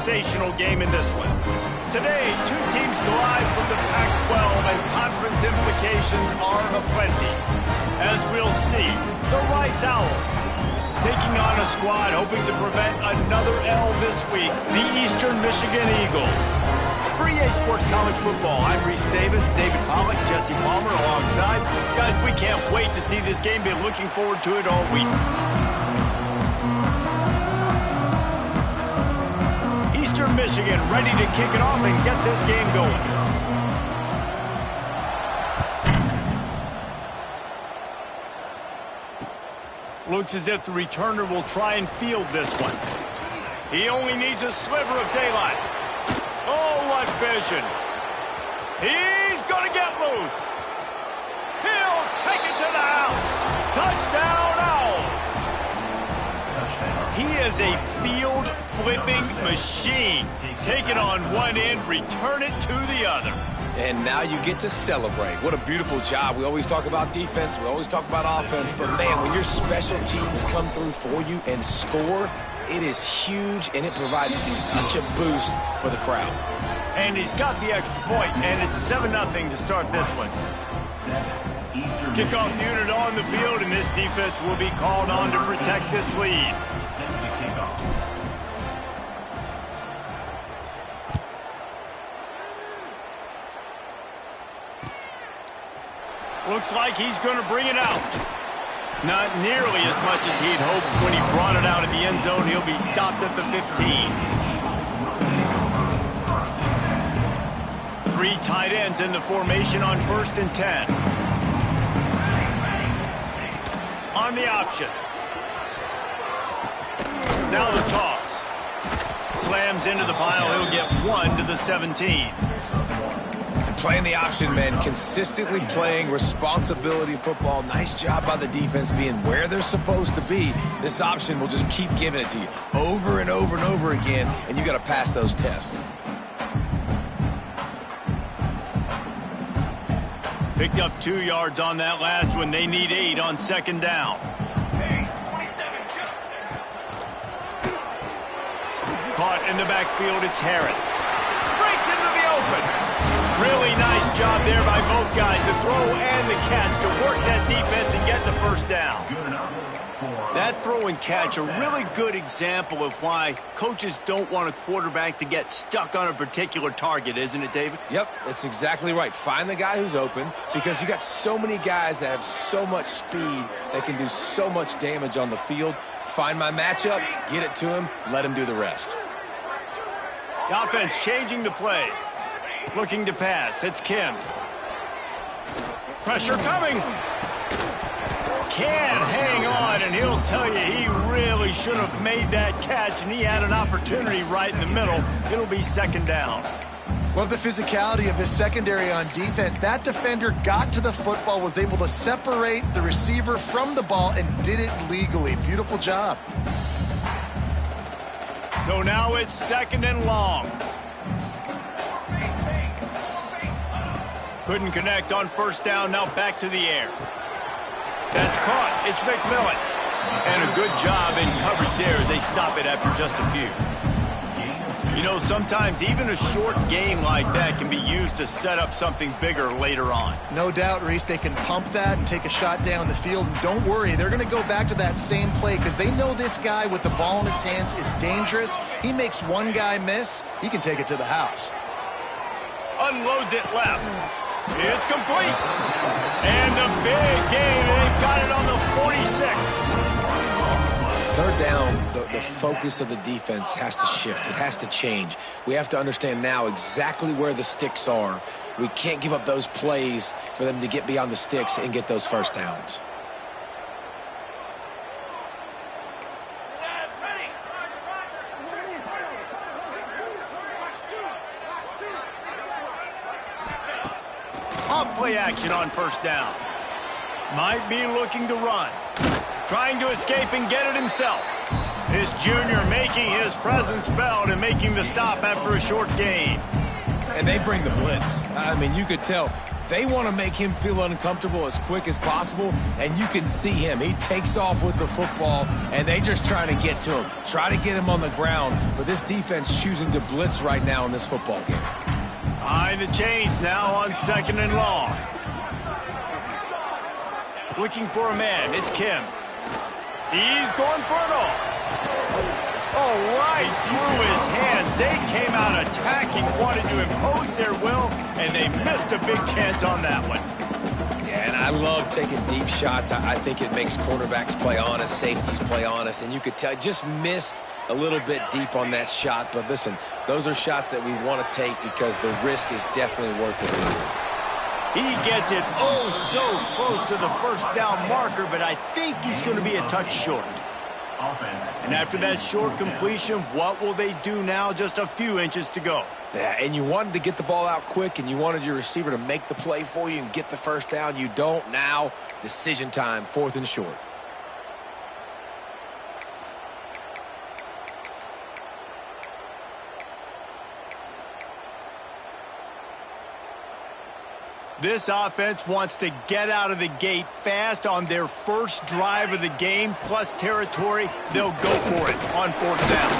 sensational game in this one. Today, two teams collide from the Pac-12, and conference implications are aplenty. As we'll see, the Rice Owls taking on a squad hoping to prevent another L this week, the Eastern Michigan Eagles. For EA Sports College Football, I'm Reese Davis, David Pollack, Jesse Palmer alongside. Guys, we can't wait to see this game. Been looking forward to it all week. Eastern Michigan ready to kick it off and get this game going. Looks as if the returner will try and field this one. He only needs a sliver of daylight. Oh, what vision. He's going to get loose. He'll take it to the house. Touchdown, Owls. He is a field-flipping machine. Take it on one end, return it to the other. And now you get to celebrate. What a beautiful job. We always talk about defense. We always talk about offense. But, man, when your special teams come through for you and score, it is huge, and it provides such a boost for the crowd. And he's got the extra point, and it's 7-0 to start this one. Kickoff unit on the field, and this defense will be called on to protect this lead. Looks like he's going to bring it out. Not nearly as much as he'd hoped when he brought it out of the end zone. He'll be stopped at the 15. 3 tight ends in the formation on 1st and 10. On the option. Now the toss. Slams into the pile. He'll get 1 to the 17. Playing the option, man, consistently playing responsibility football. Nice job by the defense being where they're supposed to be. This option will just keep giving it to you over and over and over again, and you got to pass those tests. Picked up 2 yards on that last one. They need 8 on 2nd down. Caught in the backfield, it's Harris. Breaks into the open. Really nice job there by both guys, the throw and the catch, to work that defense and get the 1st down. That throw and catch, a really good example of why coaches don't want a quarterback to get stuck on a particular target, isn't it, David? Yep, that's exactly right. Find the guy who's open, because you got so many guys that have so much speed that can do so much damage on the field. Find my matchup, get it to him, let him do the rest. The offense changing the play. Looking to pass. It's Kim. Pressure coming. Can't hang on, and he'll tell you he really should have made that catch, and he had an opportunity right in the middle. It'll be 2nd down. Love the physicality of this secondary on defense. That defender got to the football, was able to separate the receiver from the ball, and did it legally. Beautiful job. So now it's 2nd and long. Couldn't connect on 1st down, now back to the air. That's caught, it's McMillan. And a good job in coverage there as they stop it after just a few. You know, sometimes even a short game like that can be used to set up something bigger later on. No doubt, Reese, they can pump that and take a shot down the field. And don't worry, they're going to go back to that same play because they know this guy with the ball in his hands is dangerous. He makes one guy miss, he can take it to the house. Unloads it left. It's complete. And the big gain, they've got it on the 46. 3rd down, the focus of the defense has to shift. It has to change. We have to understand now exactly where the sticks are. We can't give up those plays for them to get beyond the sticks and get those 1st downs. Off-play action on 1st down. Might be looking to run. Trying to escape and get it himself. This junior making his presence felt and making the stop after a short gain. And they bring the blitz. I mean, you could tell They want to make him feel uncomfortable as quick as possible, and you can see him. He takes off with the football, and they just try to get to him, try to get him on the ground. But this defense choosing to blitz right now in this football game. Behind the chains now on 2nd and long. Looking for a man. It's Kim. He's going for it all. Oh, right through his hands. They came out attacking, wanted to impose their will, and they missed a big chance on that one. Yeah, and I love taking deep shots. I think it makes quarterbacks play honest, safeties play honest, and you could tell just missed a little bit deep on that shot. But listen, those are shots that we want to take because the risk is definitely worth the reward. He gets it oh so close to the first down marker, but I think he's going to be a touch short. And after that short completion, what will they do now? Just a few inches to go. Yeah, and you wanted to get the ball out quick, and you wanted your receiver to make the play for you and get the first down. You don't now. Decision time, 4th and short. This offense wants to get out of the gate fast on their first drive of the game, plus territory. They'll go for it on 4th down.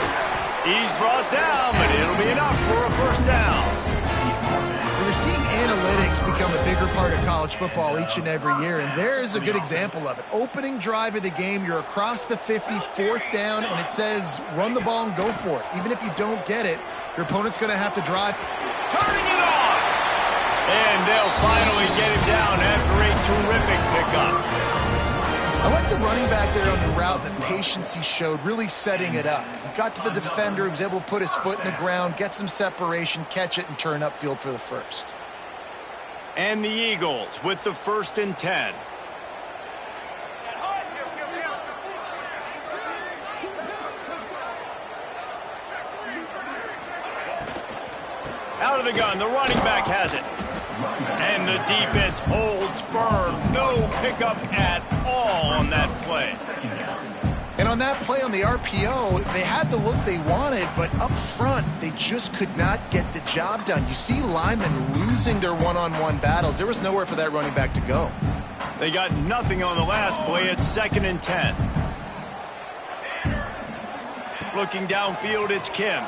He's brought down, but it'll be enough for a first down. We're seeing analytics become a bigger part of college football each and every year, and there is a good example of it. Opening drive of the game, you're across the 50, 4th down, and it says run the ball and go for it. Even if you don't get it, your opponent's going to have to drive. Turning it on! And they'll finally get him down after a terrific pickup. I like the running back there on the route, the patience he showed, really setting it up. He got to the defender, he was able to put his foot in the ground, get some separation, catch it, and turn upfield for the first. And the Eagles with the 1st and 10. Out of the gun, the running back has it. And the defense holds firm. No pickup at all on that play. And on that play on the RPO, they had the look they wanted, but up front, they just could not get the job done. You see linemen losing their one-on-one battles. There was nowhere for that running back to go. They got nothing on the last play. It's 2nd and 10. Looking downfield, it's Kim.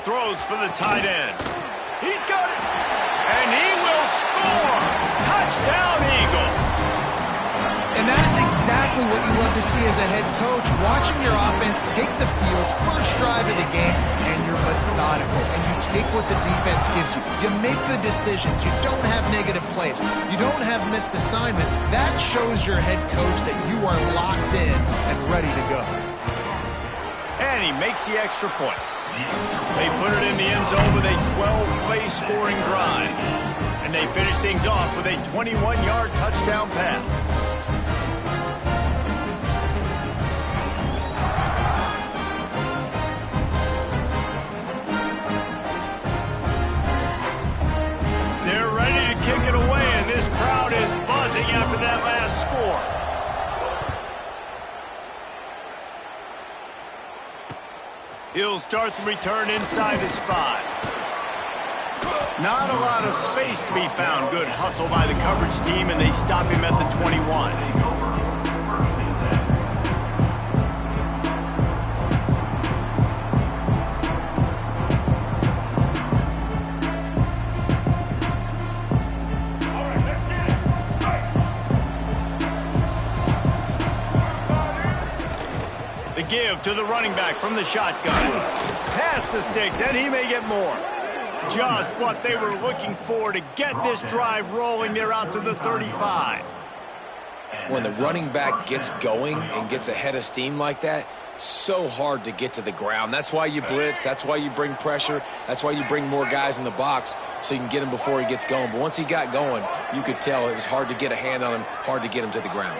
Throws for the tight end. He's got it. And he will score. Touchdown, Eagles. And that is exactly what you love to see as a head coach, watching your offense take the field, first drive of the game, and you're methodical, and you take what the defense gives you. You make good decisions. You don't have negative plays. You don't have missed assignments. That shows your head coach that you are locked in and ready to go. And he makes the extra point. They put it in the end zone with a 12-play scoring drive. And they finish things off with a 21-yard touchdown pass. They're ready to kick it away, and this crowd is buzzing after that last score. He'll start the return inside his 5. Not a lot of space to be found. Good hustle by the coverage team, and they stop him at the 21. Give to the running back from the shotgun. Pass the sticks, and he may get more. Just what they were looking for to get this drive rolling. They're out to the 35. When the running back gets going and gets ahead of steam like that, so hard to get to the ground. That's why you blitz. That's why you bring pressure. That's why you bring more guys in the box so you can get him before he gets going. But once he got going, you could tell it was hard to get a hand on him, hard to get him to the ground.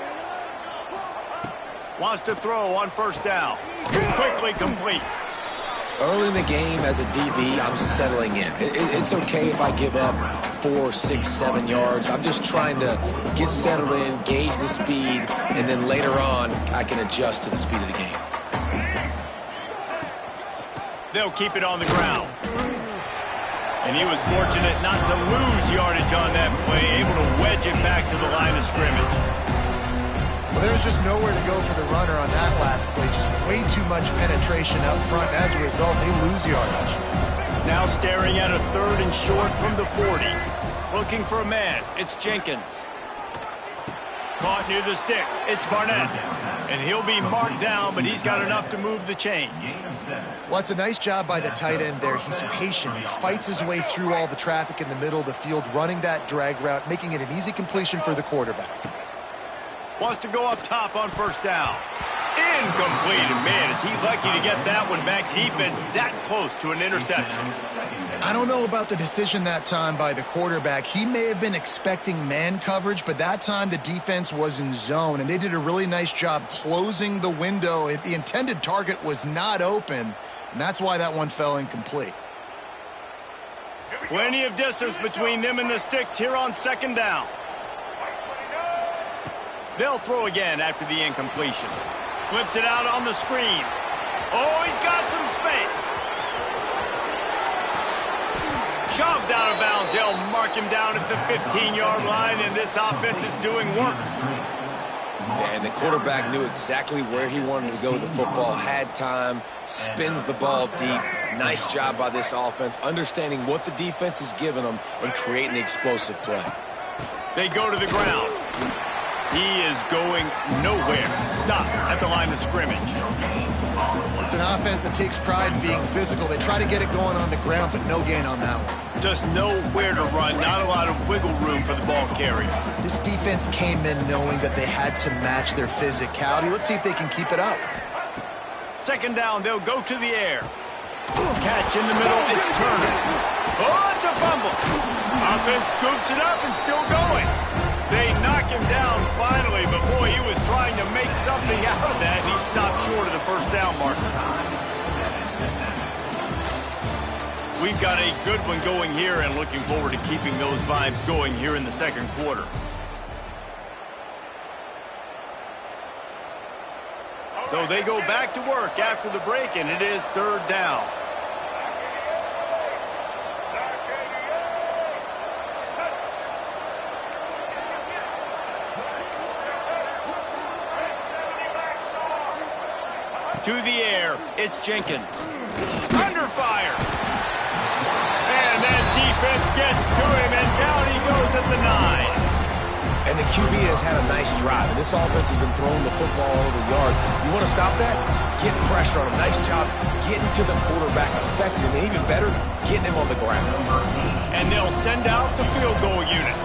Wants to throw on first down. Quickly complete. Early in the game as a DB, I'm settling in. It's okay if I give up 4, 6, 7 yards. I'm just trying to get settled in, gauge the speed, and then later on, I can adjust to the speed of the game. They'll keep it on the ground. And he was fortunate not to lose yardage on that play, able to wedge it back to the line of scrimmage. Well, there's just nowhere to go for the runner on that last play. Just way too much penetration up front. And as a result, they lose yardage. Now staring at a 3rd and short from the 40. Looking for a man. It's Jenkins. Caught near the sticks. It's Barnett. And he'll be marked down, but he's got enough to move the chains. Well, it's a nice job by the tight end there. He's patient. He fights his way through all the traffic in the middle of the field, running that drag route, making it an easy completion for the quarterback. Wants to go up top on 1st down. Incomplete. And man, is he lucky to get that one back. Defense that close to an interception. I don't know about the decision that time by the quarterback. He may have been expecting man coverage, but that time the defense was in zone, and they did a really nice job closing the window. The intended target was not open, and that's why that one fell incomplete. Plenty of distance between them and the sticks here on 2nd down. They'll throw again after the incompletion. Flips it out on the screen. Oh, he's got some space. Shoved out of bounds. They'll mark him down at the 15-yard line, and this offense is doing work. And the quarterback knew exactly where he wanted to go with the football, had time, spins the ball deep. Nice job by this offense, understanding what the defense is giving them and creating the explosive play. They go to the ground. He is going nowhere. Stop at the line of scrimmage. It's an offense that takes pride in being physical. They try to get it going on the ground, but no gain on that one. Just nowhere to run. Not a lot of wiggle room for the ball carrier. This defense came in knowing that they had to match their physicality. Let's see if they can keep it up. 2nd down, they'll go to the air. Catch in the middle, it's Turner. Oh, it's a fumble. Offense scoops it up and still going. They knock him down finally, but boy, he was trying to make something out of that, and he stopped short of the 1st down marker. We've got a good one going here, and looking forward to keeping those vibes going here in the 2nd quarter. So they go back to work after the break, and it is 3rd down. To the air, it's Jenkins. Under fire. And that defense gets to him, and down he goes at the 9. And the QB has had a nice drive, and this offense has been throwing the football all over the yard. You want to stop that? Get pressure on him. Nice job getting to the quarterback effective, and even better, getting him on the ground. And they'll send out the field goal unit.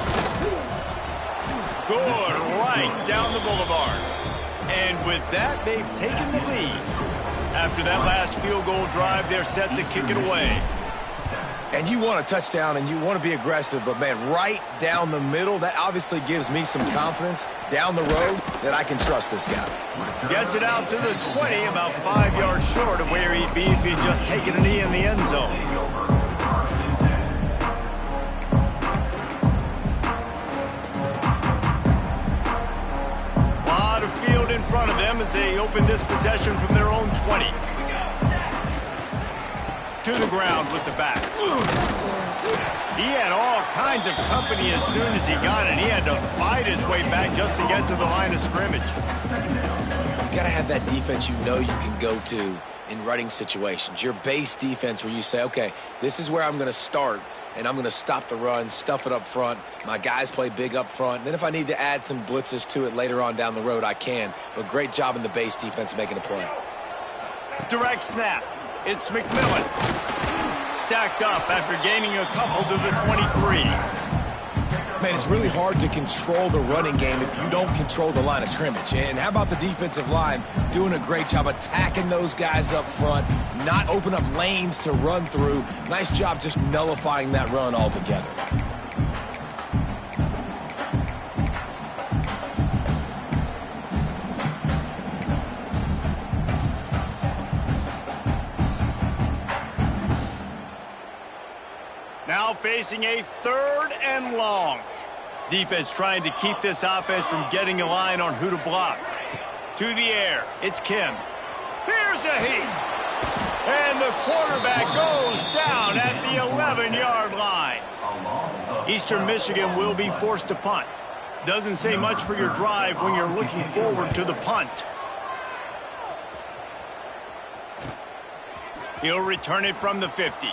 Good, right down the boulevard. And with that, they've taken the lead. After that last field goal drive, they're set to kick it away. And you want a touchdown, and you want to be aggressive, but, man, right down the middle, that obviously gives me some confidence down the road that I can trust this guy. Gets it out to the 20, about 5 yards short of where he'd be if he'd just taken a knee in the end zone. In front of them as they open this possession from their own 20. To the ground with the back. He had all kinds of company as soon as he got it. He had to fight his way back just to get to the line of scrimmage. You've got to have that defense you know you can go to in running situations. Your base defense where you say, okay, this is where I'm going to start, and I'm going to stop the run, stuff it up front. My guys play big up front. And then if I need to add some blitzes to it later on down the road, I can. But great job in the base defense making a play. Direct snap. It's McMillan. Stacked up after gaining a couple to the 23. Man, it's really hard to control the running game if you don't control the line of scrimmage. And how about the defensive line doing a great job attacking those guys up front, not open up lanes to run through. Nice job just nullifying that run altogether. Now facing a 3rd and long. Defense trying to keep this offense from getting a line on who to block. To the air, it's Kim. Here's a heat. And the quarterback goes down at the the 11-yard line. Eastern Michigan will be forced to punt. Doesn't say much for your drive when you're looking forward to the punt. He'll return it from the 50.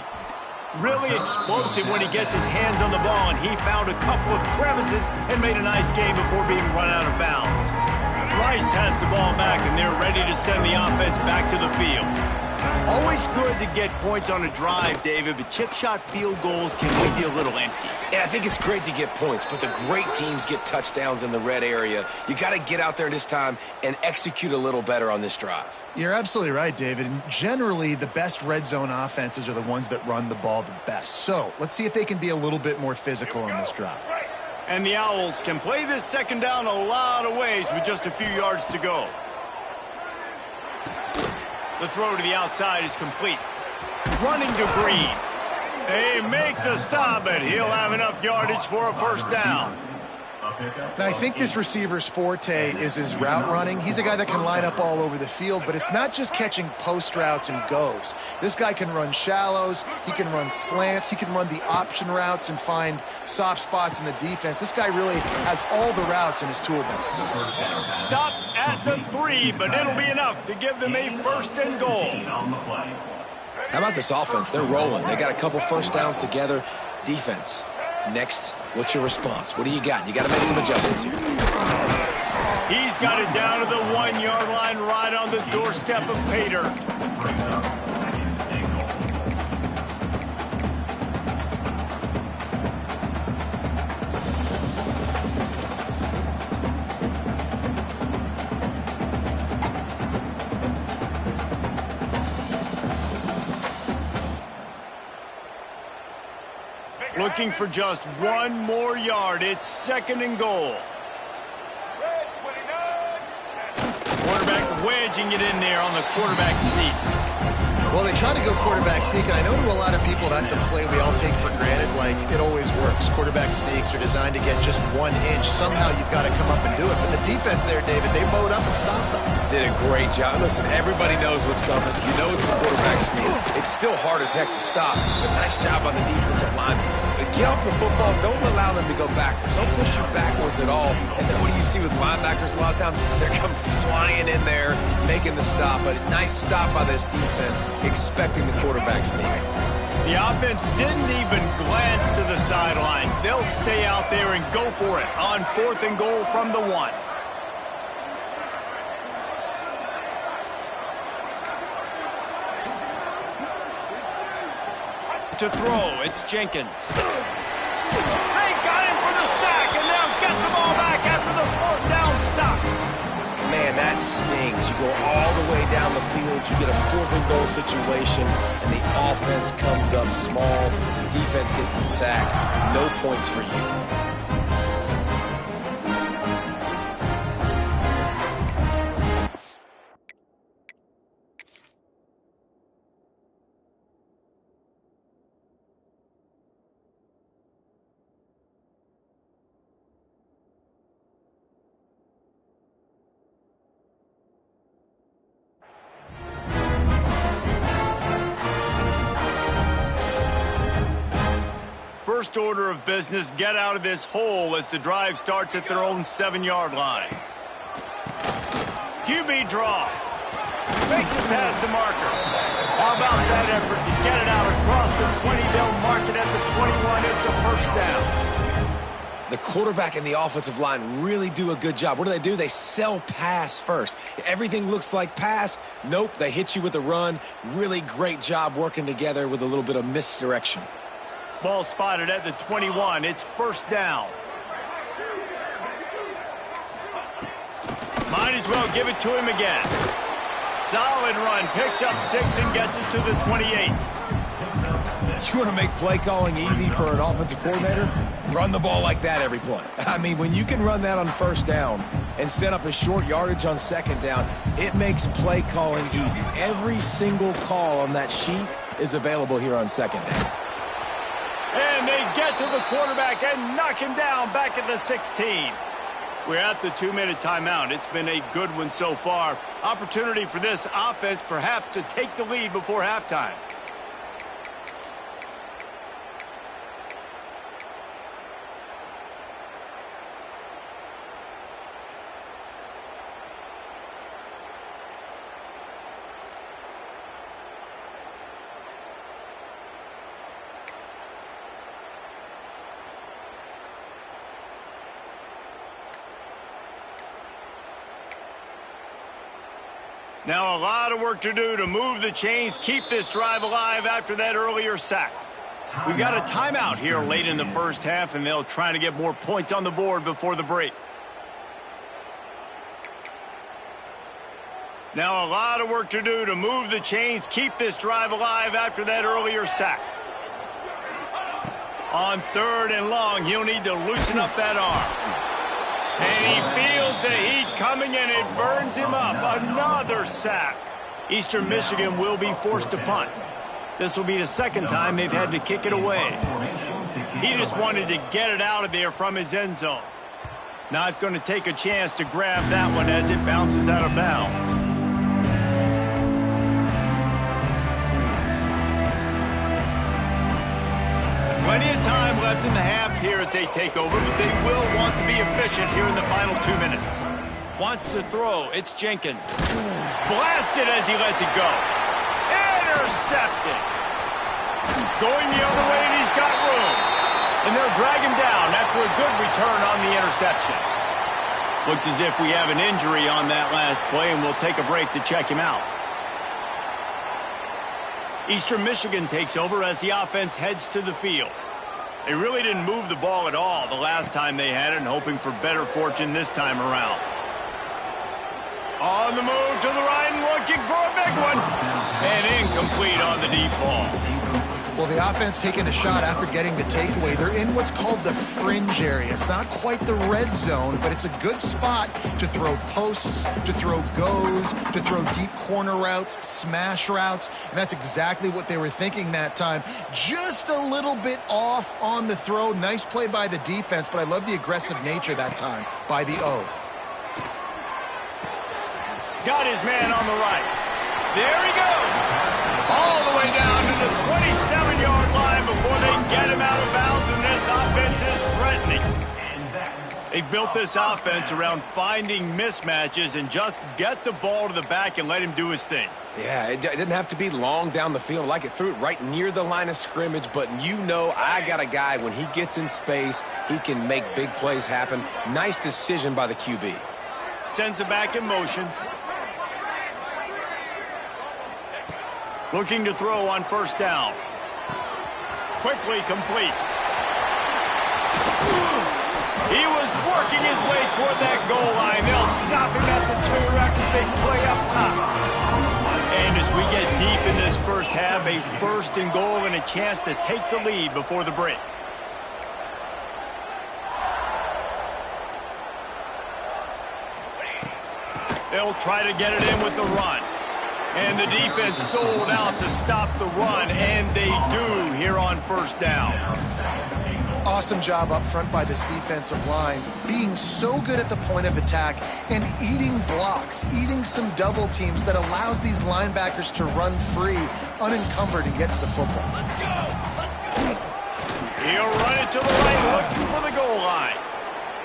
Really explosive when he gets his hands on the ball, and he found a couple of crevices and made a nice game before being run out of bounds. Rice has the ball back, and they're ready to send the offense back to the field. Always good to get points on a drive, David, but chip shot field goals can leave you a little empty. And I think it's great to get points, but the great teams get touchdowns in the red area. You got to get out there this time and execute a little better on this drive. You're absolutely right, David. And generally, the best red zone offenses are the ones that run the ball the best. So let's see if they can be a little bit more physical on this drive. And the Owls can play this second down a lot of ways with just a few yards to go. The throw to the outside is complete. Running to Green. They make the stop, and he'll have enough yardage for a first down. Now, I think this receiver's forte is his route running. He's a guy that can line up all over the field, but it's not just catching post routes and goes. This guy can run shallows, he can run slants, he can run the option routes and find soft spots in the defense. This guy really has all the routes in his toolbox. Stopped at the 3, but it'll be enough to give them a first and goal. How about this offense? They're rolling. They got a couple first downs together. Defense. Next, what's your response? What do you got? You got to make some adjustments here. He's got it down to the 1-yard line right on the doorstep of Pater. Looking for just one more yard. It's second and goal. Quarterback wedging it in there on the quarterback sneak. Well, they try to go quarterback sneak, and I know to a lot of people that's a play we all take for granted, like it always works. Quarterback sneaks are designed to get just 1 inch. Somehow you've got to come up and do it. But the defense there, David, they bowed up and stopped them. Did a great job. Listen, everybody knows what's coming. You know it's a quarterback sneak. It's still hard as heck to stop. But nice job on the defensive line. But get off the football. Don't allow them to go backwards. Don't push you backwards at all. And then what do you see with linebackers a lot of times? They're come flying in there, making the stop. But nice stop by this defense, expecting the quarterback sneak. The offense didn't even glance to the sidelines. They'll stay out there and go for it on 4th and goal from the 1. To throw, it's Jenkins. They got him for the sack, and they'll get the ball back after the 4th down stop. Man, that stings. You go all the way down the field, you get a 4th and goal situation, and the offense comes up small. The defense gets the sack. No points for you. First order of business, get out of this hole as the drive starts at their own 7-yard line. QB draw. Makes it past the marker. How about that effort to get it out across the 20? They'll mark it at the 21. It's a first down. The quarterback and the offensive line really do a good job. What do? They sell pass first. Everything looks like pass. Nope, they hit you with a run. Really great job working together with a little bit of misdirection. Ball spotted at the 21. It's first down. Might as well give it to him again. Solid run. Picks up 6 and gets it to the 28. You want to make play calling easy for an offensive coordinator? Run the ball like that every play. I mean, when you can run that on first down and set up a short yardage on second down, it makes play calling easy. Every single call on that sheet is available here on second down. And they get to the quarterback and knock him down back at the 16. We're at the 2-minute timeout. It's been a good one so far. Opportunity for this offense perhaps to take the lead before halftime. Now a lot of work to do to move the chains, keep this drive alive after that earlier sack. We've got a timeout here late in the first half, and they'll try to get more points on the board before the break. Now a lot of work to do to move the chains, keep this drive alive after that earlier sack. On 3rd and long, he'll need to loosen up that arm. And he feels the heat coming, and it burns him up. Another sack. Eastern Michigan will be forced to punt. This will be the second time they've had to kick it away. He just wanted to get it out of there from his end zone. Not going to take a chance to grab that one as it bounces out of bounds. Plenty of time left in the half here as they take over, but they will want to be efficient here in the final 2 minutes. Wants to throw. It's Jenkins. Blasted as he lets it go. Intercepted. Going the other way, and he's got room. And they'll drag him down after a good return on the interception. Looks as if we have an injury on that last play, and we'll take a break to check him out. Eastern Michigan takes over as the offense heads to the field. They really didn't move the ball at all the last time they had it, and hoping for better fortune this time around. On the move to the right and looking for a big one. And incomplete on the deep ball. Well, the offense taking a shot after getting the takeaway. They're in what's called the fringe area. It's not quite the red zone, but it's a good spot to throw posts, to throw goes, to throw deep corner routes, smash routes, and that's exactly what they were thinking that time. Just a little bit off on the throw. Nice play by the defense, but I love the aggressive nature that time by the O. Got his man on the right. There he goes. All the way down to the 27-yard line before they get him out of bounds, and this offense is threatening. They've built this offense around finding mismatches and just get the ball to the back and let him do his thing. Yeah, it didn't have to be long down the field. Like it threw it right near the line of scrimmage, but you know I got a guy, when he gets in space, he can make big plays happen. Nice decision by the QB. Sends it back in motion. Looking to throw on first down. Quickly complete. He was working his way toward that goal line. They'll stop him at the 2 after a big play up top. And as we get deep in this first half, a 1st and goal and a chance to take the lead before the break. They'll try to get it in with the run. And the defense sold out to stop the run, and they do here on first down. Awesome job up front by this defensive line, being so good at the point of attack and eating blocks, eating some double teams that allows these linebackers to run free, unencumbered, and get to the football. He'll run it to the right, looking for the goal line.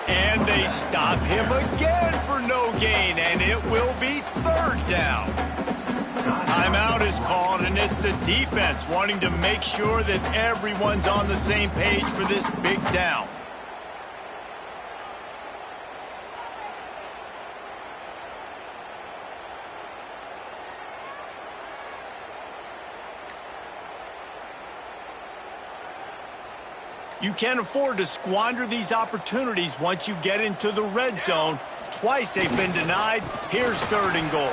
And they stop him again for no gain, and it will be 3rd down. Timeout is called, and it's the defense wanting to make sure that everyone's on the same page for this big down. You can't afford to squander these opportunities once you get into the red zone. Twice they've been denied. Here's 3rd and goal.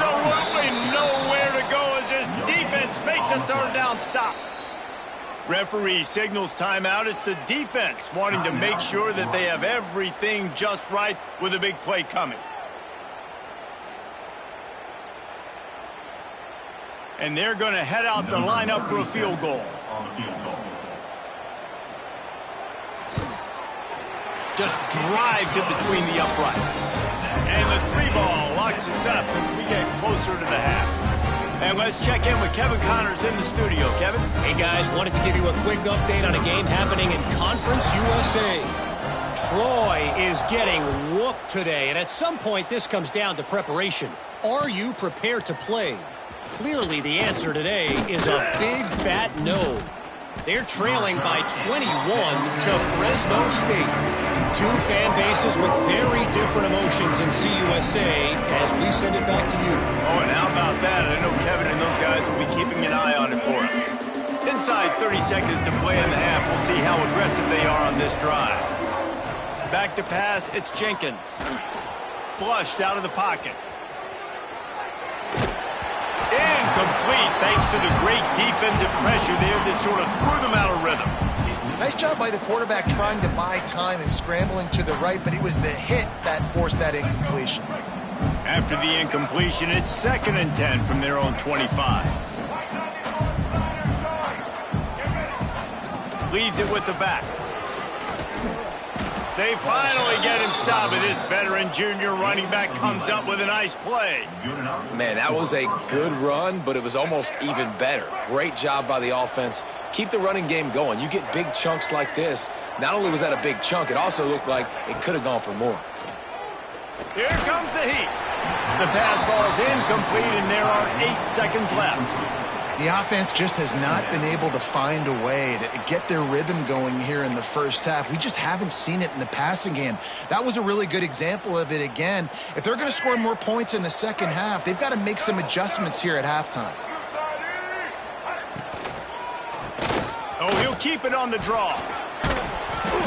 Absolutely nowhere to go as this defense makes a 3rd down stop. Referee signals timeout. It's the defense wanting to make sure that they have everything just right with a big play coming. And they're going to head out to line up for a field goal. Just drives it between the uprights. And the 3-ball locks us up as we get closer to the half. And let's check in with Kevin Connors in the studio. Kevin? Hey, guys. Wanted to give you a quick update on a game happening in Conference USA. Troy is getting whooped today, and at some point this comes down to preparation. Are you prepared to play? Clearly the answer today is a big fat no. They're trailing by 21 to Fresno State. Two fan bases with very different emotions in CUSA as we send it back to you. Oh, and how about that? I know Kevin and those guys will be keeping an eye on it for us. Inside 30 seconds to play in the half. We'll see how aggressive they are on this drive. Back to pass, it's Jenkins. Flushed out of the pocket. Incomplete thanks to the great defensive pressure there that sort of threw them out of rhythm. Nice job by the quarterback trying to buy time and scrambling to the right, but it was the hit that forced that incompletion. After the incompletion, it's 2nd and 10 from their own 25. Leaves it with the back. They finally get him stopped, but this veteran junior running back comes up with a nice play. Man, that was a good run, but it was almost even better. Great job by the offense. Keep the running game going. You get big chunks like this. Not only was that a big chunk, it also looked like it could have gone for more. Here comes the heat. The pass falls incomplete, and there are 8 seconds left. The offense just has not been able to find a way to get their rhythm going here in the first half. We just haven't seen it in the passing game. That was a really good example of it again. If they're going to score more points in the second half, they've got to make some adjustments here at halftime. Oh, he'll keep it on the draw.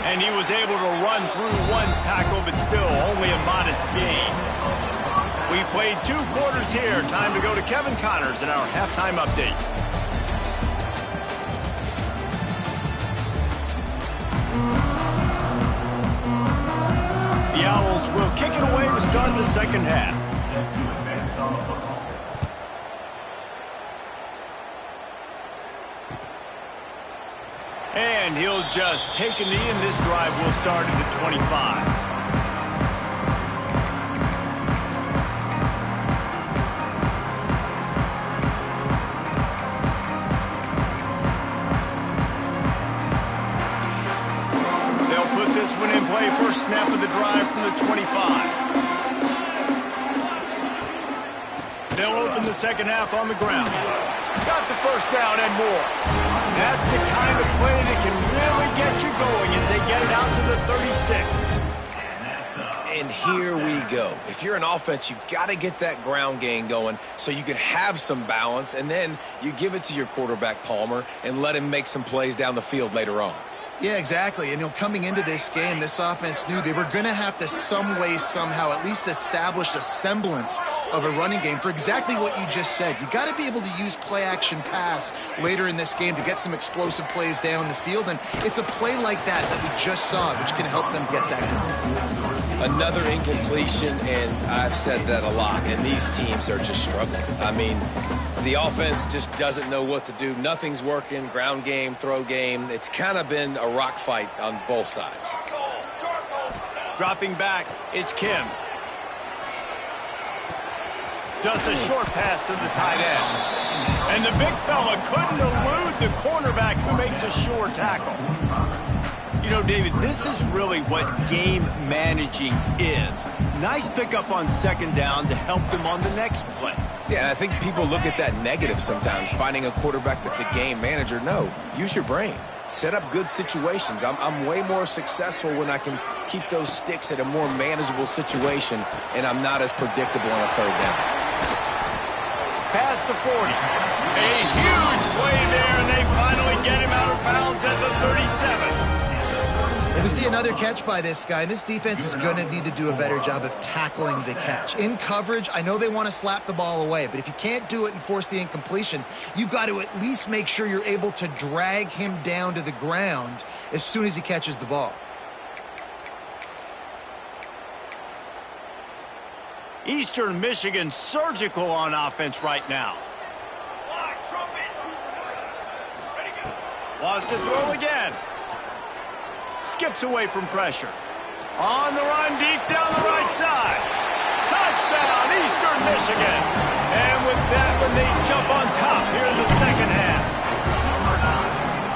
And he was able to run through 1 tackle, but still only a modest gain. We've played 2 quarters here. Time to go to Kevin Connors in our halftime update. The Owls will kick it away to start the second half. And he'll just take a knee, and this drive will start at the 25. First snap of the drive from the 25. They'll open the second half on the ground. Got the first down and more. That's the kind of play that can really get you going as they get it out to the 36. And here we go. If you're an offense, you got to get that ground game going so you can have some balance, and then you give it to your quarterback, Palmer, and let him make some plays down the field later on. Yeah, exactly. And coming into this game, this offense knew they were going to have to some way, somehow, at least establish a semblance of a running game for exactly what you just said. You got to be able to use play-action pass later in this game to get some explosive plays down the field. And it's a play like that we just saw, which can help them get that going. Another incompletion, and I've said that a lot, and these teams are just struggling. I mean, the offense just doesn't know what to do. Nothing's working. Ground game, throw game. It's kind of been a rock fight on both sides. Dropping back, it's Kim. Just a short pass to the tight end. And the big fella couldn't elude the cornerback who makes a sure tackle. You know, David, this is really what game managing is. Nice pickup on second down to help them on the next play. Yeah, and I think people look at that negative sometimes, finding a quarterback that's a game manager. No, use your brain. Set up good situations. I'm way more successful when I can keep those sticks at a more manageable situation, and I'm not as predictable on a third down. Past the 40. A huge play there, and they finally get him out of bounds at the 37. And we see another catch by this guy. This defense is going to need to do a better job of tackling the catch. In coverage, I know they want to slap the ball away, but if you can't do it and force the incompletion, you've got to at least make sure you're able to drag him down to the ground as soon as he catches the ball. Eastern Michigan surgical on offense right now. Wants to throw again. Skips away from pressure. On the run, deep down the right side. Touchdown, Eastern Michigan. And with that one, they jump on top here in the second half.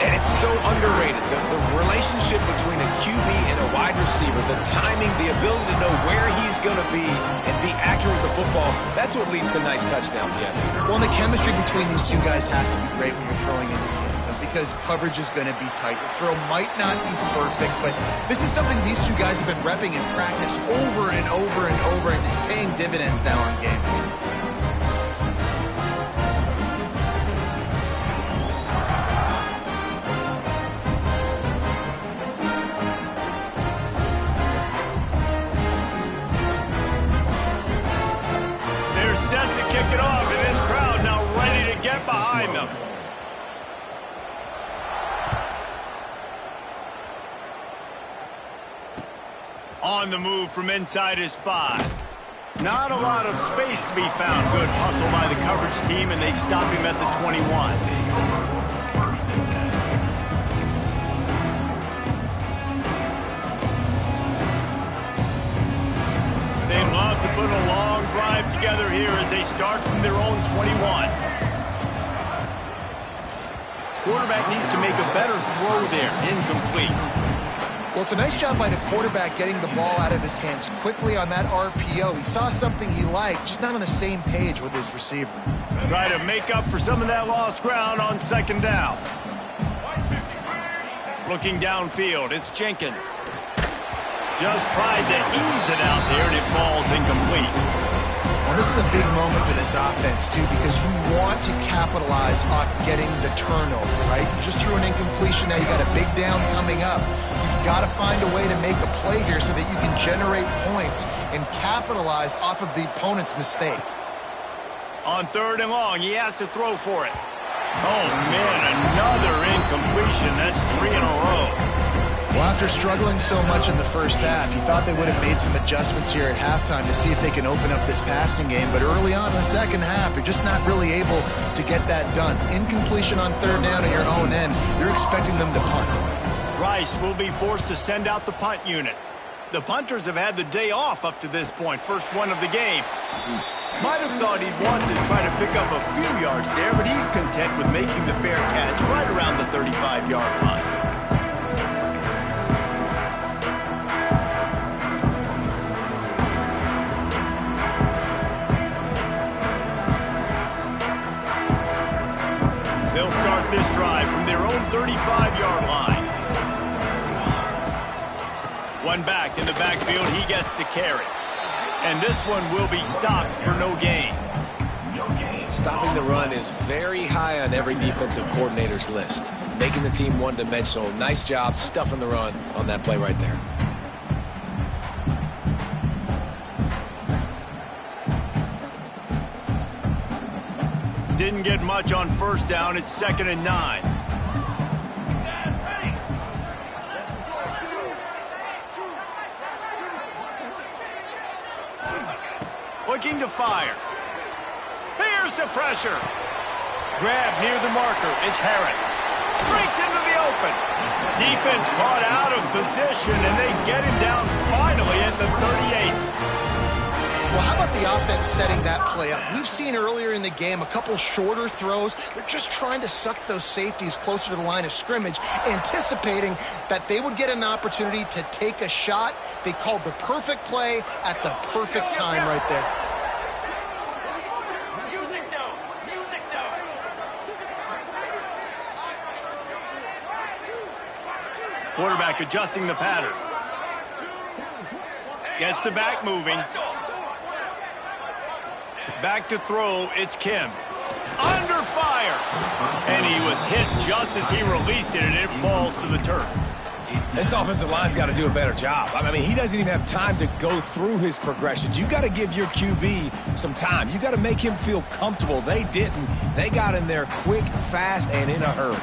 And it's so underrated. The relationship between a QB and a wide receiver, the timing, the ability to know where he's going to be and be accurate with the football, that's what leads to nice touchdowns, Jesse. Well, and the chemistry between these two guys has to be great when you're throwing into the end zone, because coverage is going to be tight. The throw might not be perfect, but this is something these two guys have been repping in practice over and over and over, and it's paying dividends now on game. Set to kick it off, and this crowd now ready to get behind them. On the move from inside his 5. Not a lot of space to be found. Good hustle by the coverage team, and they stop him at the 21. Love to put a long drive together here as they start from their own 21. Quarterback needs to make a better throw there. Incomplete. Well, it's a nice job by the quarterback getting the ball out of his hands quickly on that RPO. He saw something he liked, just not on the same page with his receiver. Try to make up for some of that lost ground on second down. Looking downfield, it's Jenkins. Just tried to ease it out there, and it falls incomplete. Well, this is a big moment for this offense, too, because you want to capitalize off getting the turnover, right? You just threw an incompletion. Now you got a big down coming up. You've got to find a way to make a play here so that you can generate points and capitalize off of the opponent's mistake. On 3rd and long, he has to throw for it. Oh, man, another incompletion. That's 3 in a row. Well, after struggling so much in the first half, you thought they would have made some adjustments here at halftime to see if they can open up this passing game. But early on in the second half, you're just not really able to get that done. Incompletion on 3rd down in your own end, you're expecting them to punt. Rice will be forced to send out the punt unit. The punters have had the day off up to this point, first one of the game. Might have thought he'd want to try to pick up a few yards there, but he's content with making the fair catch right around the 35-yard line. They'll start this drive from their own 35-yard line. One back in the backfield, he gets to carry. And this one will be stopped for no gain. Stopping the run is very high on every defensive coordinator's list. Making the team one-dimensional. Nice job stuffing the run on that play right there. Didn't get much on 1st down. It's 2nd and 9. Looking to fire. Here's the pressure. Grab near the marker. It's Harris. Breaks into the open. Defense caught out of position, and they get him down finally at the 38. Well, how about the offense setting that play up? We've seen earlier in the game a couple shorter throws. They're just trying to suck those safeties closer to the line of scrimmage, anticipating that they would get an opportunity to take a shot. They called the perfect play at the perfect time right there. Quarterback adjusting the pattern. Gets the back moving. Back to throw, it's Kim. Under fire! And he was hit just as he released it, and it falls to the turf. This offensive line's got to do a better job. I mean, he doesn't even have time to go through his progressions. You got to give your QB some time. You got to make him feel comfortable. They didn't. They got in there quick, fast, and in a hurry.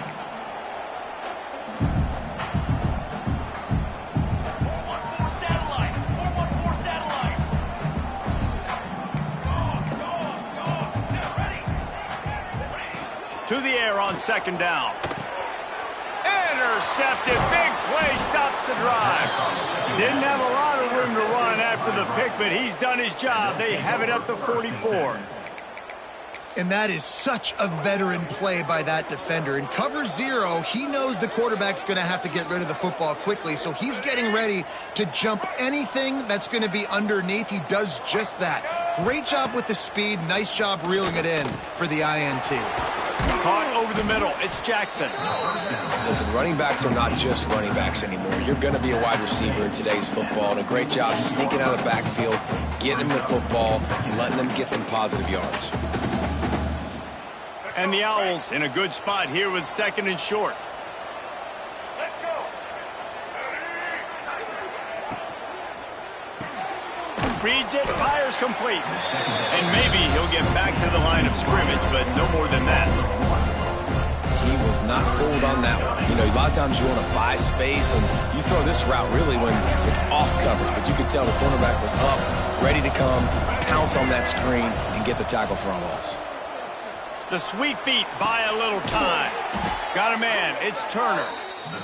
To the air on 2nd down. Intercepted. Big play stops the drive. Didn't have a lot of room to run after the pick, but he's done his job. They have it at the 44. And that is such a veteran play by that defender. In cover 0, he knows the quarterback's going to have to get rid of the football quickly, so he's getting ready to jump anything that's going to be underneath. He does just that. Great job with the speed. Nice job reeling it in for the INT. Caught over over the middle. It's Jackson. Listen, running backs are not just running backs anymore. You're going to be a wide receiver in today's football, and a great job sneaking out of the backfield, getting them the football, letting them get some positive yards. And the Owls in a good spot here with 2nd and short. Reads it, fires complete. And maybe he'll get back to the line of scrimmage, but no more than that. He was not fooled on that one. You know, a lot of times you want to buy space, and you throw this route really when it's off coverage. But you could tell the cornerback was up, ready to come, pounce on that screen, and get the tackle for a loss. The sweet feet buy a little time. Got a man. It's Turner.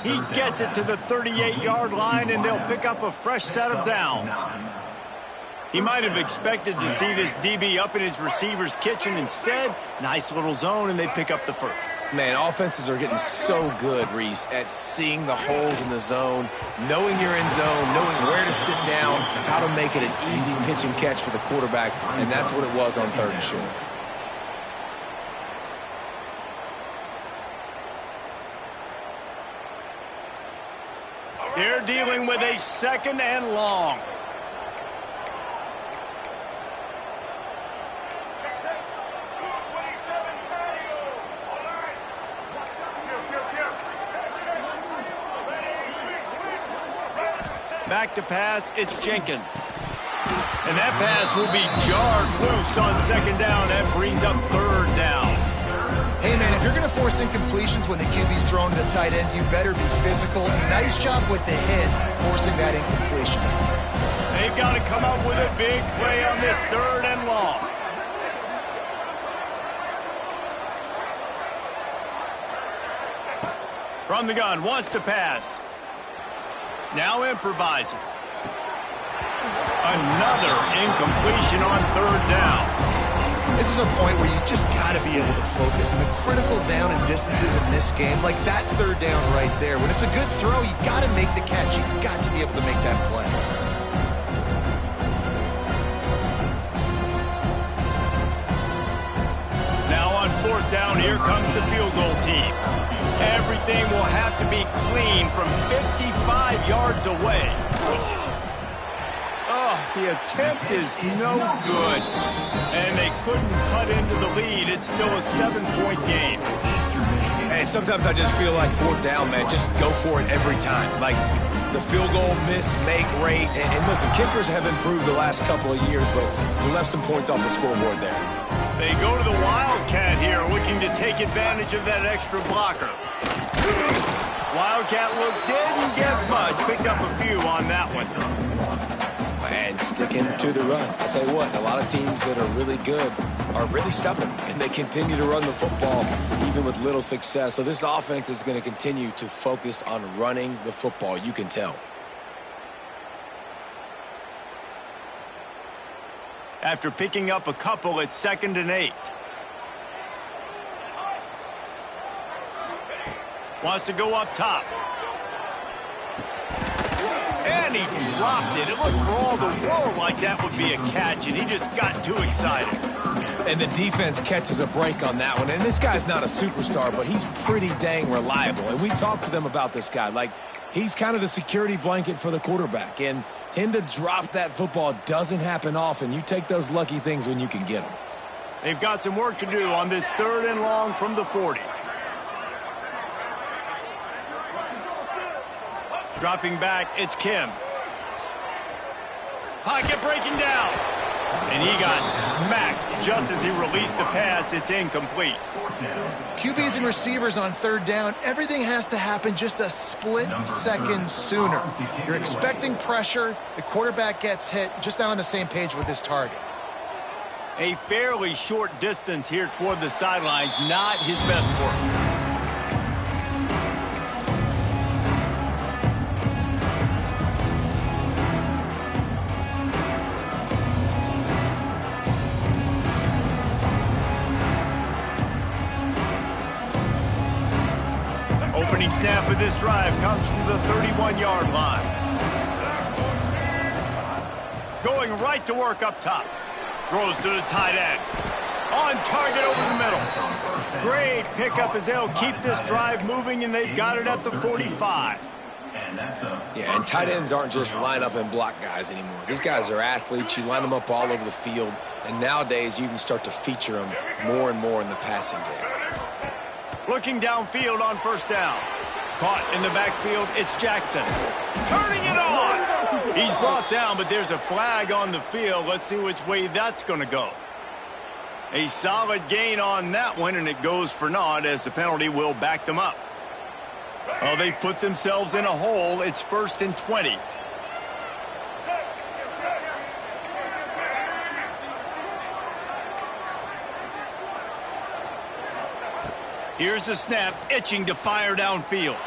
He gets it to the 38-yard line, and they'll pick up a fresh set of downs. He might have expected to see this DB up in his receiver's kitchen. Instead, nice little zone, and they pick up the first. Man, offenses are getting so good, Reese, at seeing the holes in the zone, knowing you're in zone, knowing where to sit down, how to make it an easy pitch and catch for the quarterback, and that's what it was on 3rd and short. They're dealing with a 2nd and long. Back to pass, it's Jenkins. And that pass will be jarred loose on 2nd down. That brings up 3rd down. Hey, man, if you're going to force incompletions when the QB's throwing to the tight end, you better be physical. Nice job with the hit, forcing that incompletion. They've got to come up with a big play on this 3rd and long. From the gun, wants to pass. Now improvising. Another incompletion on 3rd down. This is a point where you just got to be able to focus. And the critical down and distances in this game, like that 3rd down right there. When it's a good throw, you got to make the catch. You got to be able to make that play. Now on 4th down, here comes the field goal team. Everything will have to be clean from 55 yards away. Oh, the attempt is no good. And they couldn't cut into the lead. It's still a 7-point game. Hey, sometimes I just feel like 4th down, man, just go for it every time. Like the field goal miss, make rate. And listen, kickers have improved the last couple of years, but we left some points off the scoreboard there. They go to the Wildcat here, looking to take advantage of that extra blocker. Wildcat look didn't get much. Picked up a few on that one. And sticking to the run. I'll tell you what, a lot of teams that are really good are really stubborn, and they continue to run the football even with little success. So this offense is going to continue to focus on running the football. You can tell. After picking up a couple, it's 2nd and 8. Wants to go up top. And he dropped it. It looked for all the world like that would be a catch, and he just got too excited. And the defense catches a break on that one. And this guy's not a superstar, but he's pretty dang reliable. And we talked to them about this guy. Like, he's kind of the security blanket for the quarterback. And him to drop that football doesn't happen often. You take those lucky things when you can get them. They've got some work to do on this 3rd and long from the 40. Dropping back, it's Kim. Pocket breaking down. And he got smacked just as he released the pass. It's incomplete. QBs and receivers on 3rd down, everything has to happen just a split second sooner. You're expecting pressure. The quarterback gets hit, just not on the same page with his target. A fairly short distance here toward the sidelines, not his best work. Opening snap of this drive comes from the 31-yard line. Going right to work up top. Throws to the tight end. On target over the middle. Great pickup as they'll keep this drive moving, and they've got it at the 45. Yeah, and tight ends aren't just line up and block guys anymore. These guys are athletes. You line them up all over the field, and nowadays you even start to feature them more and more in the passing game. Looking downfield on first down. Caught in the backfield, it's Jackson. Turning it on! He's brought down, but there's a flag on the field. Let's see which way that's going to go. A solid gain on that one, and it goes for naught as the penalty will back them up. Well, they've put themselves in a hole. It's 1st and 20. Here's the snap, itching to fire downfield.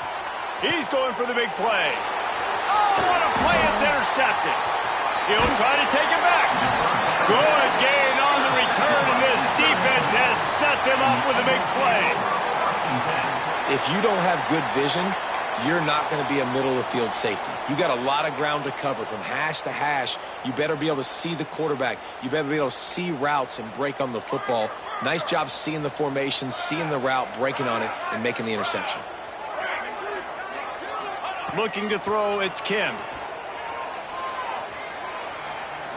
He's going for the big play. Oh, what a play. It's intercepted. He'll try to take it back. Good gain on the return, and this defense has set them up with a big play. If you don't have good vision, you're not going to be a middle-of-the-field safety. You got a lot of ground to cover from hash to hash. You better be able to see the quarterback. You better be able to see routes and break on the football. Nice job seeing the formation, seeing the route, breaking on it, and making the interception. Looking to throw, it's Kim.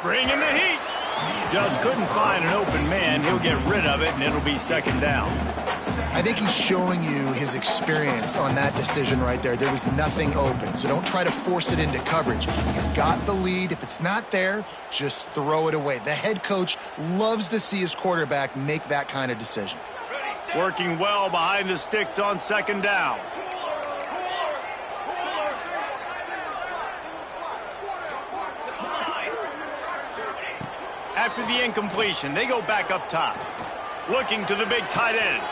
Bringing the heat. Just couldn't find an open man. He'll get rid of it, and it'll be 2nd down. I think he's showing you his experience on that decision right there. There was nothing open, so don't try to force it into coverage. You've got the lead. If it's not there, just throw it away. The head coach loves to see his quarterback make that kind of decision. Working well behind the sticks on 2nd down. After the incompletion, they go back up top. Looking to the big tight end.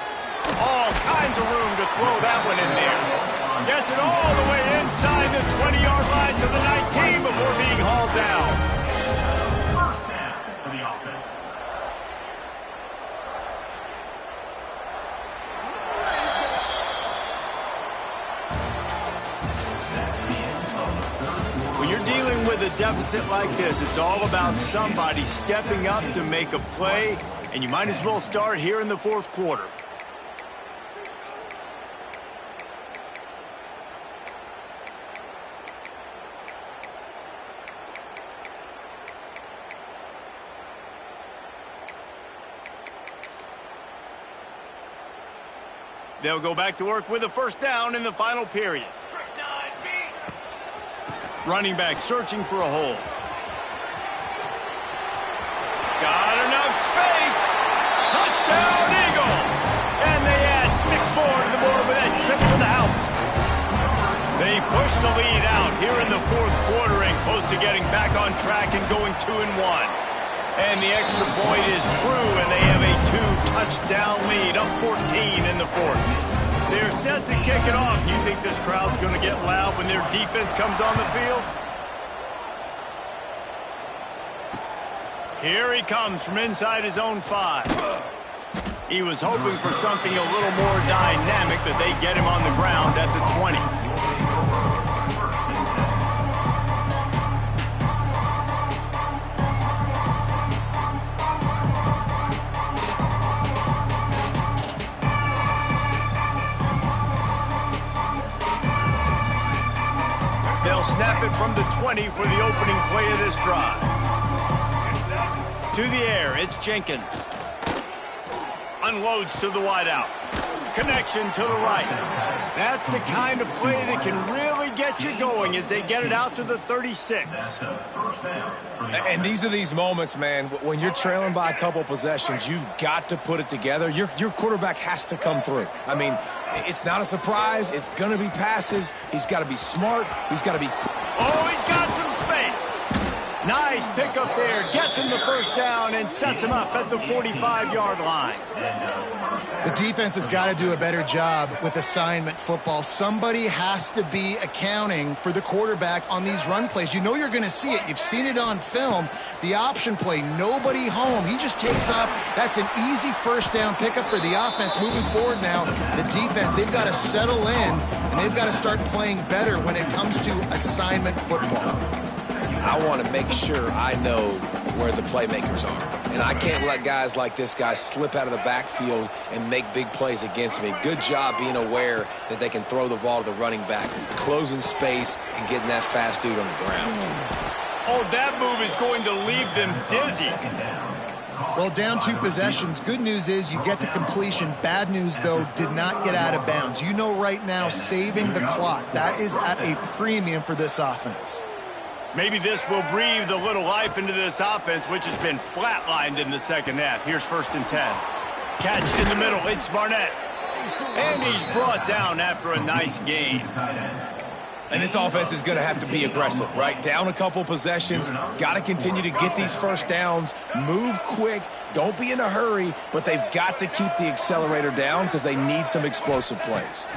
All kinds of room to throw that one in there. Gets it all the way inside the 20-yard line to the 19 before being hauled down. First down for the offense. When you're dealing with a deficit like this, it's all about somebody stepping up to make a play, and you might as well start here in the 4th quarter. They'll go back to work with a 1st down in the final period. Running back searching for a hole. Got enough space. Touchdown, Eagles. And they add 6 more to the board with that trip to the house. They push the lead out here in the 4th quarter and close to getting back on track and going 2-1. And the extra point is true, and they have a 2-touchdown lead, up 14 in the 4th. They're set to kick it off. You think this crowd's going to get loud when their defense comes on the field? Here he comes from inside his own 5. He was hoping for something a little more dynamic, but they get him on the ground at the 20. They'll snap it from the 20 for the opening play of this drive. To the air, it's Jenkins. Unloads to the wideout. Connection to the right. That's the kind of play that can really get you going as they get it out to the 36. And these are these moments, man, when you're trailing by a couple possessions, you've got to put it together. Your quarterback has to come through. I mean, it's not a surprise. It's going to be passes. He's got to be smart. He's got to be... Oh, he's got some space. Nice pickup there. Gets him the 1st down and sets him up at the 45-yard line. The defense has got to do a better job with assignment football. Somebody has to be accounting for the quarterback on these run plays. You know you're going to see it. You've seen it on film. The option play, nobody home. He just takes off. That's an easy 1st down pickup for the offense moving forward now. The defense, they've got to settle in, and they've got to start playing better when it comes to assignment football. I want to make sure I know where the playmakers are. and I can't let guys like this guy slip out of the backfield and make big plays against me. Good job being aware that they can throw the ball to the running back, closing space, and getting that fast dude on the ground. Oh, that move is going to leave them dizzy. Well, down 2 possessions. Good news is you get the completion. Bad news, though, did not get out of bounds. You know right now, saving the clock, that is at a premium for this offense. Maybe this will breathe a little life into this offense, which has been flatlined in the second half. Here's 1st and 10. Catch in the middle. It's Barnett. And he's brought down after a nice gain. And this offense is going to have to be aggressive, right? Down a couple possessions, got to continue to get these first downs, move quick, don't be in a hurry, but they've got to keep the accelerator down because they need some explosive plays.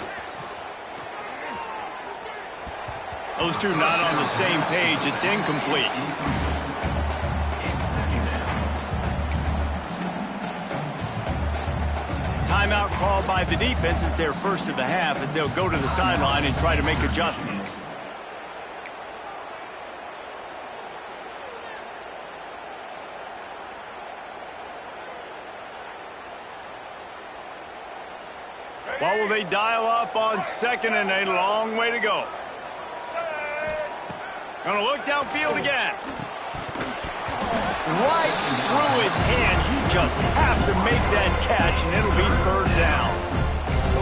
Those two not on the same page. It's incomplete. Timeout called by the defense. It's their first of the half as they'll go to the sideline and try to make adjustments. What will they dial up on 2nd and a long way to go? Gonna look downfield again. Right through his hands. You just have to make that catch, and it'll be 3rd down.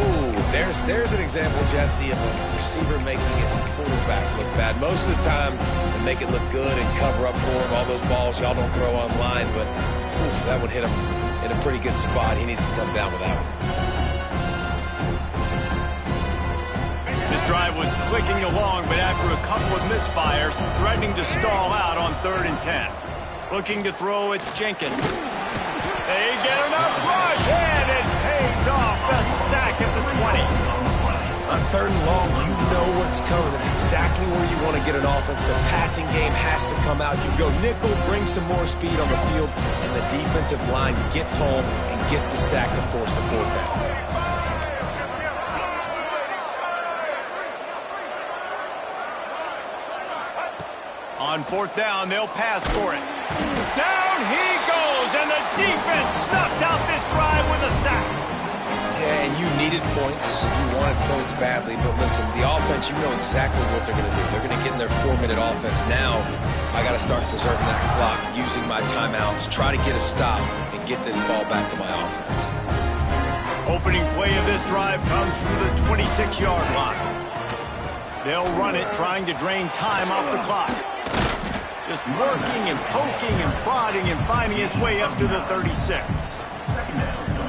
Ooh, there's an example, Jesse, of a receiver making his quarterback look bad. Most of the time, they make it look good and cover up for him. All those balls y'all don't throw online, but that would hit him in a pretty good spot. He needs to come down with that one. This drive was clicking along, but after a couple of misfires, threatening to stall out on 3rd and 10. Looking to throw, it's Jenkins. They get enough rush, and it pays off. The sack at the 20. On 3rd and long, you know what's coming. That's exactly where you want to get an offense. The passing game has to come out. You go nickel, bring some more speed on the field, and the defensive line gets home and gets the sack to force the 4th down. On 4th down, they'll pass for it. Down he goes, and the defense snuffs out this drive with a sack. Yeah, and you needed points. You wanted points badly, but listen, the offense, you know exactly what they're going to do. They're going to get in their 4-minute offense. Now, I got to start preserving that clock, using my timeouts, try to get a stop, and get this ball back to my offense. Opening play of this drive comes from the 26-yard line. They'll run it, trying to drain time off the clock. Just working and poking and prodding and finding his way up to the 36.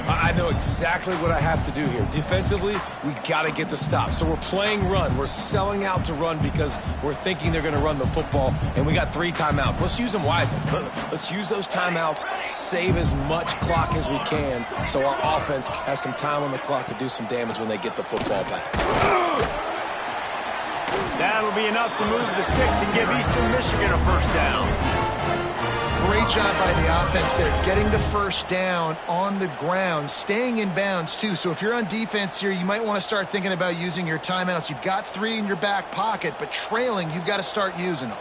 I know exactly what I have to do here. Defensively, we got to get the stop. So we're playing run. We're selling out to run because we're thinking they're going to run the football, and we got 3 timeouts. Let's use them wisely. Let's use those timeouts, save as much clock as we can so our offense has some time on the clock to do some damage when they get the football back. That'll be enough to move the sticks and give Eastern Michigan a 1st down. Great job by the offense there, getting the 1st down on the ground, staying in bounds too. So if you're on defense here, you might want to start thinking about using your timeouts. You've got 3 in your back pocket, but trailing, you've got to start using them.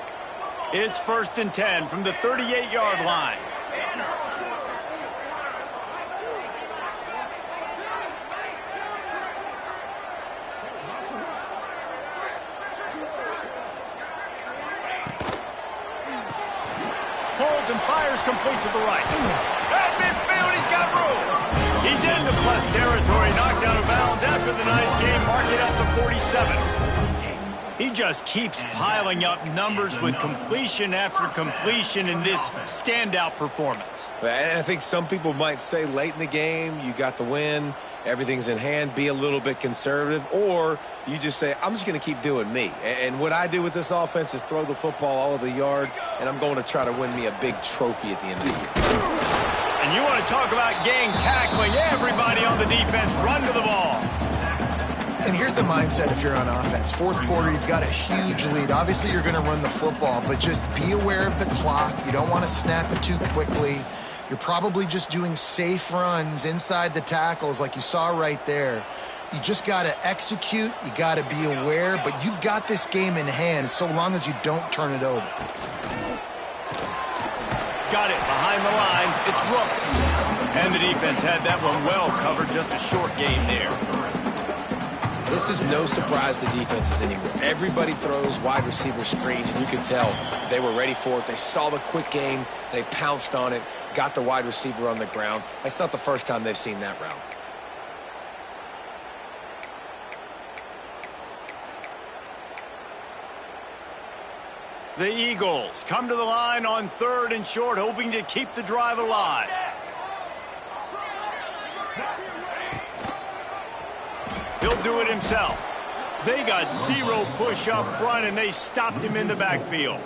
It's 1st and 10 from the 38-yard line. Holds and fires complete to the right. At midfield, he's got room. He's into plus territory, knocked out of bounds after the nice game, mark it at the 47. He just keeps piling up numbers with completion after completion in this standout performance. And I think some people might say late in the game, you got the win, everything's in hand, be a little bit conservative, or you just say, I'm just going to keep doing me. And what I do with this offense is throw the football all over the yard, and I'm going to try to win me a big trophy at the end of the year. And you want to talk about gang tackling, everybody on the defense run to the ball. And here's the mindset if you're on offense. 4th quarter, you've got a huge lead. Obviously, you're going to run the football, but just be aware of the clock. You don't want to snap it too quickly. You're probably just doing safe runs inside the tackles like you saw right there. You just got to execute. You got to be aware, but you've got this game in hand so long as you don't turn it over. got it behind the line. It's Rose. And the defense had that one well covered. Just a short game there. This is no surprise to defenses anymore. Everybody throws wide receiver screens, and you can tell they were ready for it. They saw the quick game. They pounced on it, got the wide receiver on the ground. That's not the first time they've seen that route. The Eagles come to the line on 3rd and short, hoping to keep the drive alive. He'll do it himself. They got 0 push up front, and they stopped him in the backfield.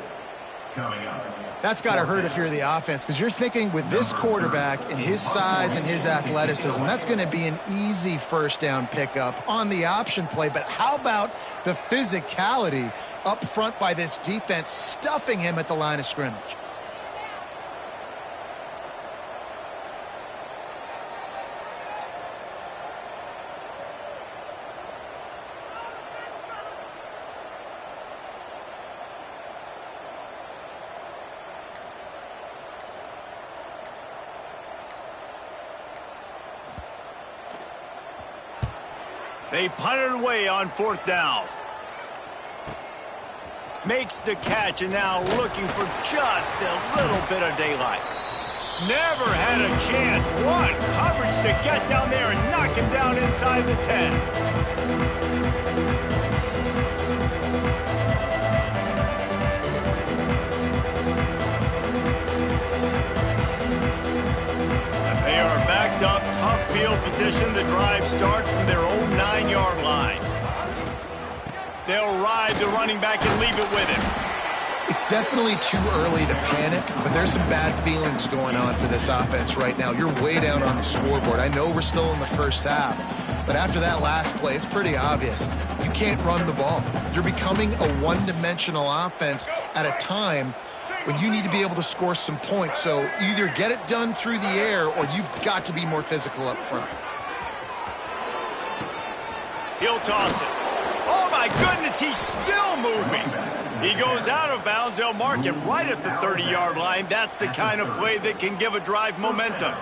That's got to hurt if you're the offense, because you're thinking with this quarterback and his size and his athleticism, that's going to be an easy first down pickup on the option play. But how about the physicality up front by this defense, stuffing him at the line of scrimmage? They punt it away on 4th down. Makes the catch, and now looking for just a little bit of daylight. Never had a chance. What coverage to get down there and knock him down inside the 10. They are backed up, tough field position. The drive starts from their own 9-yard line. They'll ride the running back and leave it with him. It's definitely too early to panic, but there's some bad feelings going on for this offense right now. You're way down on the scoreboard. I know we're still in the first half, but after that last play, it's pretty obvious. You can't run the ball. You're becoming a one-dimensional offense at a time when you need to be able to score some points. So either get it done through the air or you've got to be more physical up front. He'll toss it. Oh, my goodness, he's still moving. He goes out of bounds. They'll mark him right at the 30-yard line. That's the kind of play that can give a drive momentum.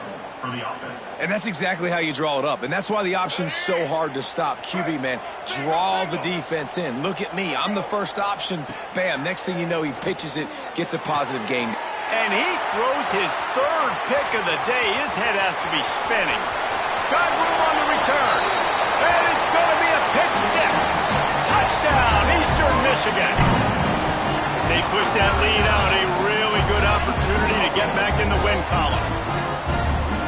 And that's exactly how you draw it up. And that's why the option's so hard to stop. QB, man, draw the defense in. Look at me. I'm the first option. Bam. Next thing you know, he pitches it, gets a positive gain. And he throws his 3rd pick of the day. His head has to be spinning. Got room on the return. And it's going to be a pick 6. Touchdown, Eastern Michigan. As they push that lead out, a really good opportunity to get back in the win column.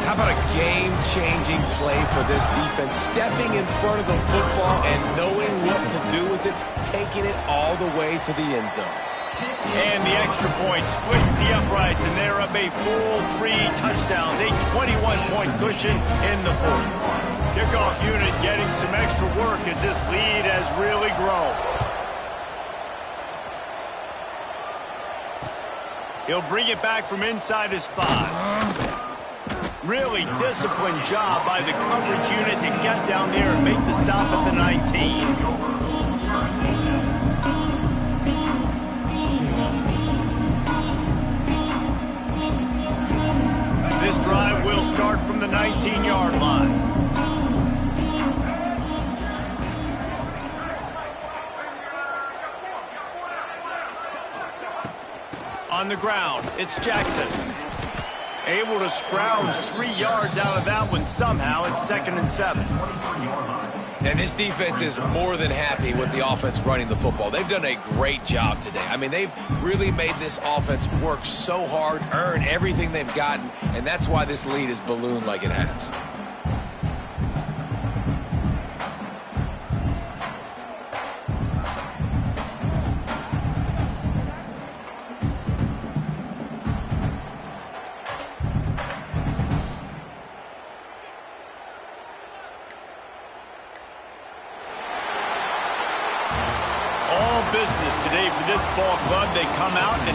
How about a game-changing play for this defense? Stepping in front of the football and knowing what to do with it, taking it all the way to the end zone. And the extra point splits the uprights, and they're up a full 3 touchdowns, a 21-point cushion in the 4th. Kickoff unit getting some extra work as this lead has really grown. He'll bring it back from inside his 5. Really disciplined job by the coverage unit to get down there and make the stop at the 19. This drive will start from the 19-yard line. On the ground, it's Jackson. Able to scrounge 3 yards out of that one somehow. It's 2nd and 7. And this defense is more than happy with the offense running the football. They've done a great job today. I mean, they've really made this offense work so hard, earn everything they've gotten, and that's why this lead is ballooned like it has. Business today for this ball club. They come out and they